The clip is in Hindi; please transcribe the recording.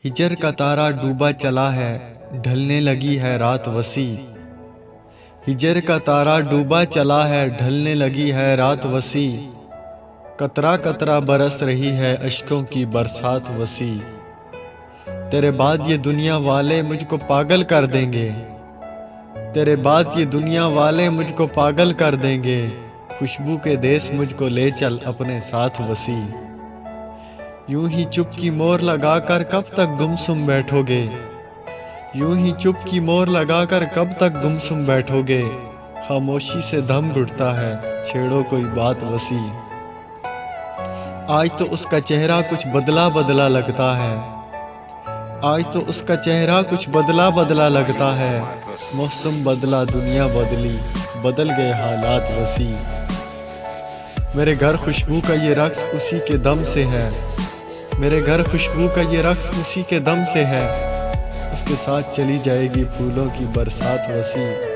हिजर का तारा डूबा चला है, ढलने लगी है रात वसी। हिजर का तारा डूबा चला है, ढलने लगी है रात वसी। कतरा कतरा बरस रही है अश्कों की बरसात वसी। तेरे बाद ये दुनिया वाले मुझको पागल कर देंगे, तेरे बाद ये दुनिया वाले मुझको पागल कर देंगे। खुशबू के देश मुझको ले चल अपने साथ वसी। यूं ही चुप की मोर लगाकर कब तक गुमसुम बैठोगे, यूं ही चुप की मोर लगाकर कब तक गुमसुम बैठोगे। खामोशी से दम घुटता है, छेड़ो कोई बात वसी। आज तो उसका चेहरा कुछ बदला बदला लगता है, आज तो उसका चेहरा कुछ बदला बदला लगता है। मौसम बदला दुनिया बदली, बदल गए हालात वसी। मेरे घर खुशबू का ये रक्स उसी के दम से है, मेरे घर खुशबू का ये रक्स उसी के दम से है। उसके साथ चली जाएगी फूलों की बरसात वसी।